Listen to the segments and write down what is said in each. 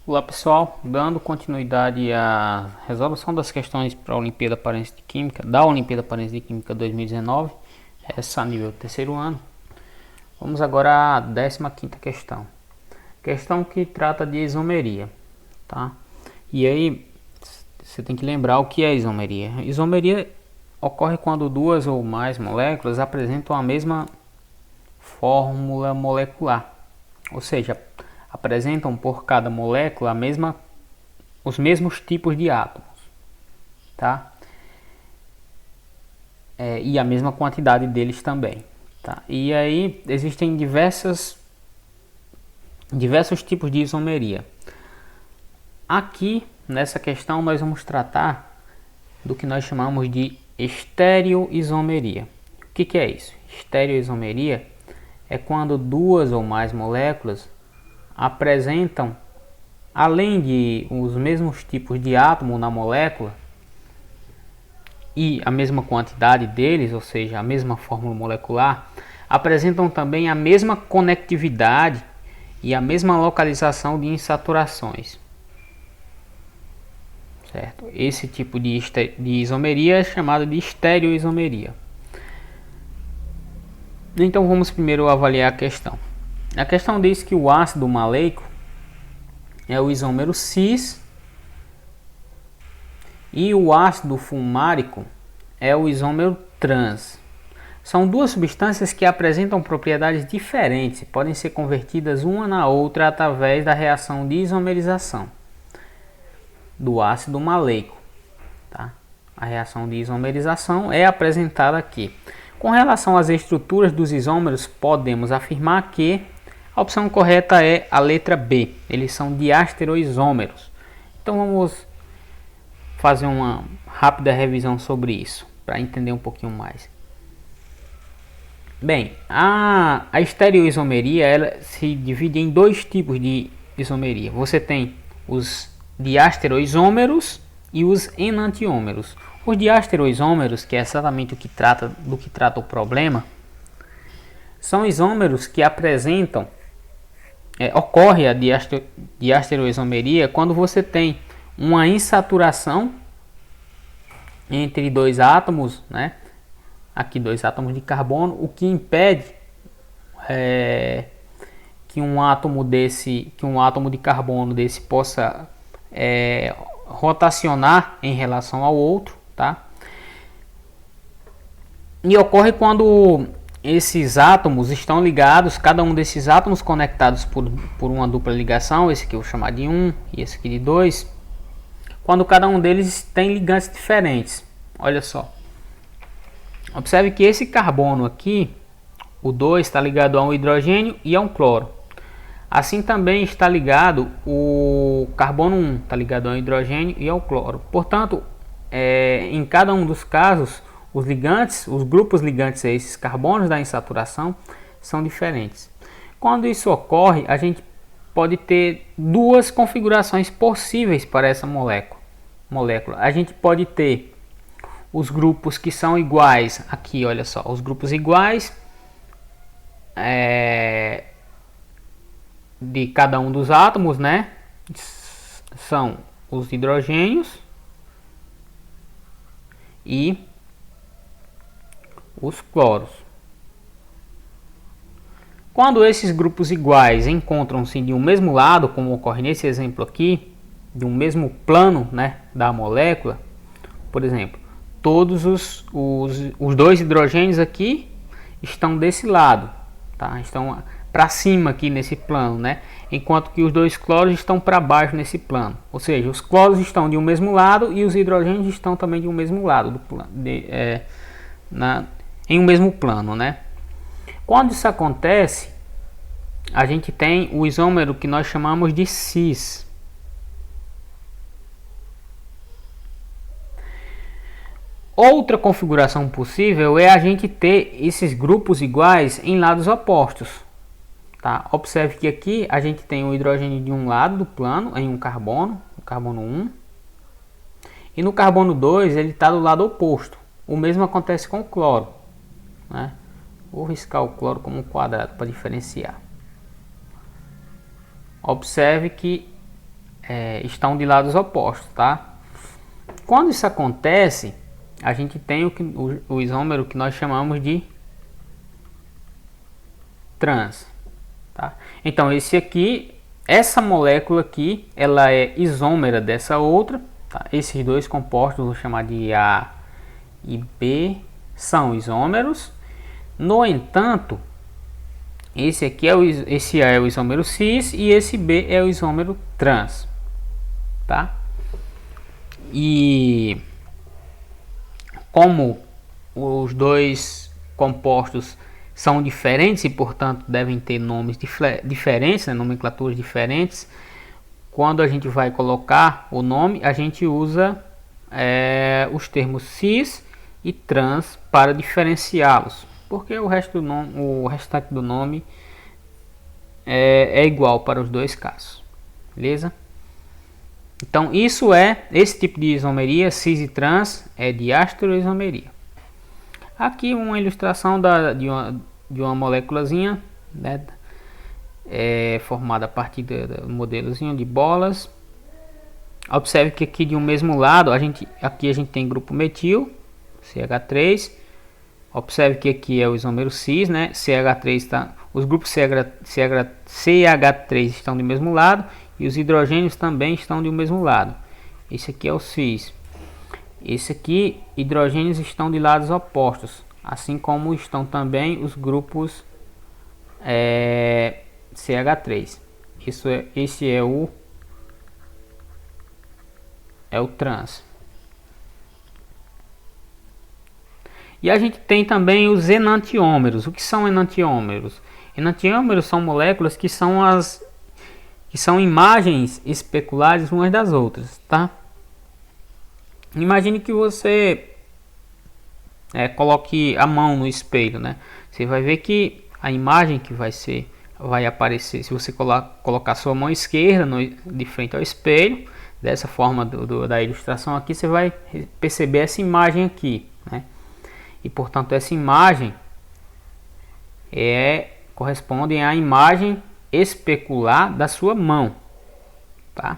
Olá pessoal, dando continuidade à resolução das questões para a Olimpíada Paraense de Química, da Olimpíada Paraense de Química 2019, essa a nível terceiro ano. Vamos agora à 15ª questão. Questão que trata de isomeria, tá? E aí você tem que lembrar o que é isomeria. Isomeria ocorre quando duas ou mais moléculas apresentam a mesma fórmula molecular, ou seja, apresentam por cada molécula os mesmos tipos de átomos, tá? E a mesma quantidade deles também, tá? E aí existem diversos tipos de isomeria. Aqui nessa questão nós vamos tratar do que nós chamamos de estereoisomeria. O que é isso? Estereoisomeria é quando duas ou mais moléculas apresentam, além de os mesmos tipos de átomo na molécula e a mesma quantidade deles, ou seja, a mesma fórmula molecular, apresentam também a mesma conectividade e a mesma localização de insaturações. Certo? Esse tipo de isomeria é chamado de estereoisomeria. Então vamos primeiro avaliar a questão. A questão diz que o ácido maleico é o isômero cis e o ácido fulmárico é o isômero trans. São duas substâncias que apresentam propriedades diferentes e podem ser convertidas uma na outra através da reação de isomerização do ácido maleico. Tá? A reação de isomerização é apresentada aqui. Com relação às estruturas dos isômeros, podemos afirmar que a opção correta é a letra B. Eles são diastereoisômeros. Então vamos fazer uma rápida revisão sobre isso, para entender um pouquinho mais. Bem, a estereoisomeria ela se divide em dois tipos de isomeria. Você tem os diastereoisômeros e os enantiômeros. Os diastereoisômeros, que é exatamente do que trata o problema, são isômeros que apresentam ocorre a diastereoisomeria quando você tem uma insaturação entre dois átomos, né? Aqui dois átomos de carbono, o que impede que um átomo de carbono desse possa rotacionar em relação ao outro, tá? E ocorre quando esses átomos estão ligados, cada um desses átomos conectados por uma dupla ligação, esse aqui eu vou chamar de 1 e esse aqui de 2, quando cada um deles tem ligantes diferentes. Olha só. Observe que esse carbono aqui, o 2, está ligado a um hidrogênio e a um cloro. Assim também está ligado o carbono 1, está ligado a um hidrogênio e ao cloro. Portanto, em cada um dos casos, os ligantes, os grupos ligantes a esses carbonos da insaturação são diferentes. Quando isso ocorre, a gente pode ter duas configurações possíveis para essa molécula. A gente pode ter os grupos que são iguais, aqui olha só, os grupos iguais de cada um dos átomos, né? São os hidrogênios e os cloros. Quando esses grupos iguais encontram-se de um mesmo lado, como ocorre nesse exemplo aqui, de um mesmo plano, né, da molécula, por exemplo, todos os dois hidrogênios aqui estão desse lado, tá? Estão para cima aqui nesse plano, né? Enquanto que os dois cloros estão para baixo nesse plano. Ou seja, os cloros estão de um mesmo lado e os hidrogênios estão também de um mesmo lado do plano, em um mesmo plano, né? Quando isso acontece, a gente tem o isômero que nós chamamos de cis. Outra configuração possível é a gente ter esses grupos iguais em lados opostos. Tá? Observe que aqui a gente tem o hidrogênio de um lado do plano, em um carbono, o carbono 1. E no carbono 2 ele está do lado oposto. O mesmo acontece com o cloro. Né? Vou riscar o cloro como um quadrado para diferenciar. Observe que estão de lados opostos, tá? Quando isso acontece, a gente tem o isômero que nós chamamos de trans, tá? Então essa molécula aqui, ela é isômera dessa outra, tá? Esses dois compostos, vou chamar de A e B, são isômeros. No entanto, esse A é o isômero cis e esse B é o isômero trans, tá? E como os dois compostos são diferentes e, portanto, devem ter nomes diferentes, né, nomenclaturas diferentes, quando a gente vai colocar o nome, a gente usa os termos cis e trans para diferenciá-los, porque o restante do nome é igual para os dois casos, beleza? Então esse tipo de isomeria, cis e trans, é diastereoisomeria. Aqui uma ilustração de uma moléculazinha, né, formada a partir do modelozinho de bolas. Observe que aqui de um mesmo lado, aqui a gente tem grupo metil, CH3. Observe que aqui é o isômero cis, né? Os grupos CH3 estão do mesmo lado e os hidrogênios também estão do mesmo lado. Esse aqui é o cis. Esse aqui, hidrogênios estão de lados opostos, assim como estão também os grupos CH3. Esse é o trans. E a gente tem também os enantiômeros. O que são enantiômeros? Enantiômeros são moléculas que são imagens especulares umas das outras, tá? Imagine que você coloque a mão no espelho, né? Você vai ver que a imagem que vai aparecer, se você colocar sua mão esquerda de frente ao espelho, dessa forma da ilustração aqui, você vai perceber essa imagem aqui, né? E portanto essa imagem corresponde à imagem especular da sua mão, tá?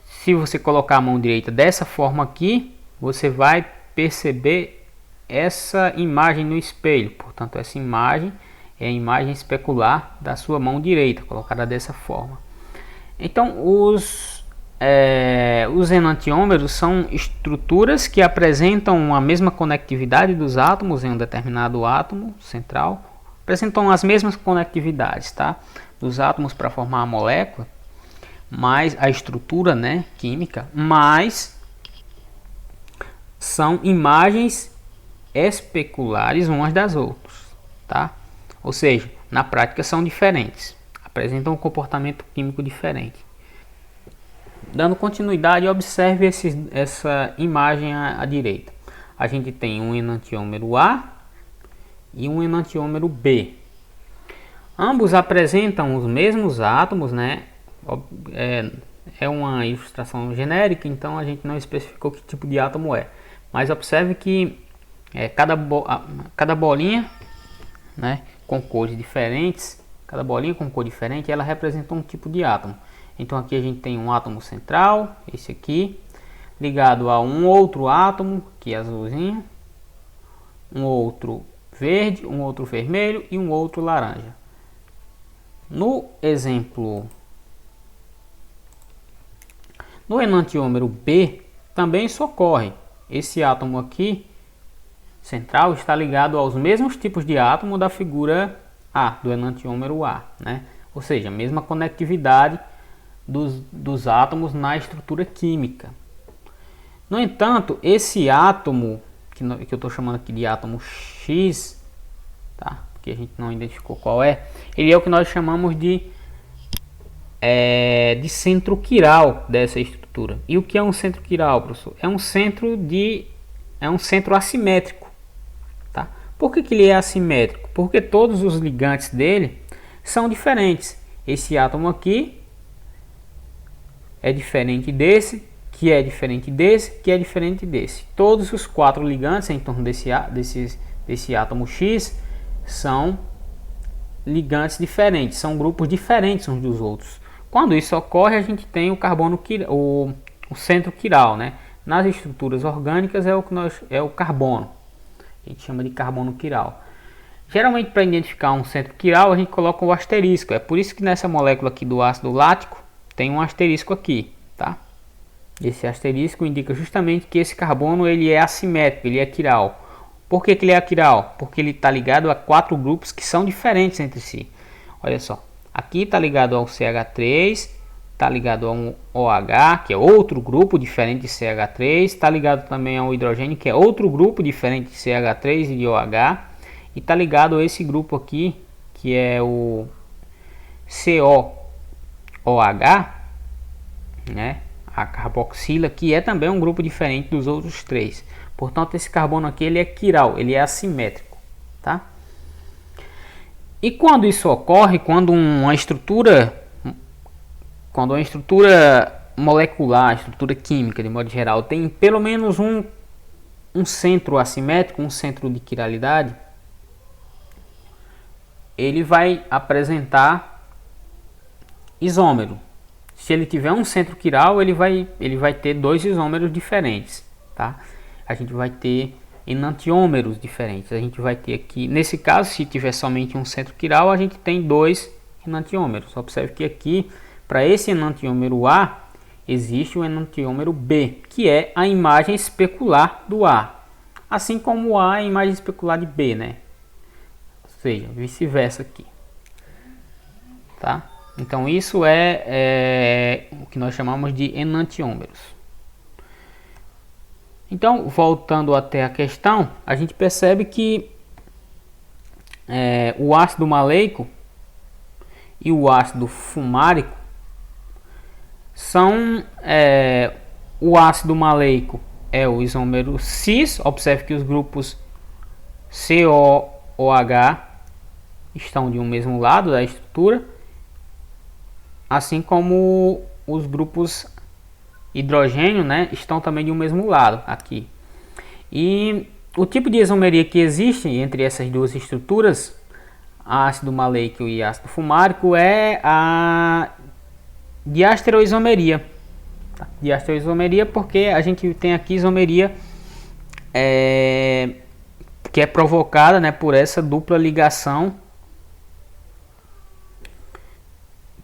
Se você colocar a mão direita dessa forma aqui, você vai perceber essa imagem no espelho. Portanto, essa imagem é a imagem especular da sua mão direita, colocada dessa forma. Então, os enantiômeros são estruturas que apresentam a mesma conectividade dos átomos em um determinado átomo central. Apresentam as mesmas conectividades, tá? Dos átomos para formar a molécula, mais a estrutura, né, química, mas são imagens especulares umas das outras, tá? Ou seja, na prática são diferentes, apresentam um comportamento químico diferente. Dando continuidade, observe essa imagem à direita. A gente tem um enantiômero A e um enantiômero B. Ambos apresentam os mesmos átomos, né? É uma ilustração genérica, então a gente não especificou que tipo de átomo é. Mas observe que cada bolinha, né, com cores diferentes, cada bolinha com cor diferente, ela representa um tipo de átomo. Então aqui a gente tem um átomo central, esse aqui, ligado a um outro átomo, que é azulzinho, um outro verde, um outro vermelho e um outro laranja. No exemplo, no enantiômero B, também isso ocorre. Esse átomo aqui, central, está ligado aos mesmos tipos de átomo da figura A, do enantiômero A, né? Ou seja, a mesma conectividade dos átomos na estrutura química. No entanto, esse átomo, que eu estou chamando aqui de átomo X, tá? Porque a gente não identificou qual é, ele é o que nós chamamos de centro quiral dessa estrutura. E o que é um centro quiral, professor? É um centro assimétrico, tá? Por que ele é assimétrico? Porque todos os ligantes dele são diferentes. Esse átomo aqui é diferente desse, que é diferente desse, que é diferente desse. Todos os 4 ligantes em torno desse átomo X são ligantes diferentes, são grupos diferentes uns dos outros. Quando isso ocorre, a gente tem o o centro quiral, né? Nas estruturas orgânicas é o carbono. A gente chama de carbono quiral. Geralmente, para identificar um centro quiral, a gente coloca o asterisco. É por isso que nessa molécula aqui do ácido lático tem um asterisco aqui, tá? Esse asterisco indica justamente que esse carbono ele é assimétrico, ele é quiral. Por que ele é quiral? Porque ele está ligado a 4 grupos que são diferentes entre si. Olha só, aqui está ligado ao CH3, está ligado a um OH, que é outro grupo diferente de CH3, está ligado também ao hidrogênio, que é outro grupo diferente de CH3 e de OH, e está ligado a esse grupo aqui, que é o COOH, né? A carboxila, que é também um grupo diferente dos outros 3. Portanto, esse carbono aqui ele é quiral, ele é assimétrico, tá? E quando isso ocorre, quando uma estrutura molecular, estrutura química de modo geral, tem pelo menos um centro assimétrico, um centro de quiralidade, ele vai apresentar isômero. Se ele tiver um centro quiral, ele vai ter 2 isômeros diferentes, tá? A gente vai ter enantiômeros diferentes. A gente vai ter aqui, nesse caso, se tiver somente um centro quiral, a gente tem 2 enantiômeros. Observe que aqui, para esse enantiômero A, existe o enantiômero B, que é a imagem especular do A. Assim como o A é a imagem especular de B, né? Ou seja, vice-versa aqui, tá? Então isso é o que nós chamamos de enantiômeros. Então, voltando até a questão, a gente percebe que o ácido maleico e o ácido fumárico são... o ácido maleico é o isômero cis. Observe que os grupos COOH estão de um mesmo lado da estrutura, assim como os grupos hidrogênio, né, estão também de um mesmo lado aqui. E o tipo de isomeria que existe entre essas duas estruturas, ácido maleico e ácido fumárico, é a diastereoisomeria. Diastereoisomeria porque a gente tem aqui isomeria que é provocada, né, por essa dupla ligação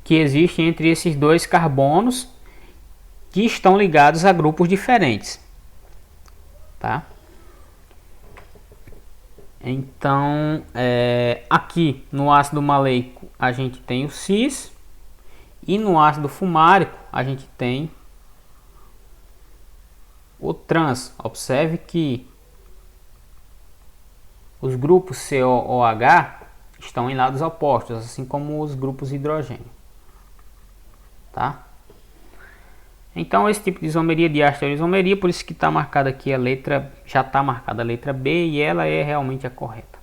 que existe entre esses 2 carbonos que estão ligados a grupos diferentes, tá? Então, aqui no ácido maleico a gente tem o cis e no ácido fumárico a gente tem o trans. Observe que os grupos COOH estão em lados opostos, assim como os grupos hidrogênio, tá? Então esse tipo de isomeria, diastereoisomeria, por isso que está marcada aqui a letra, já está marcada a letra B, e ela é realmente a correta.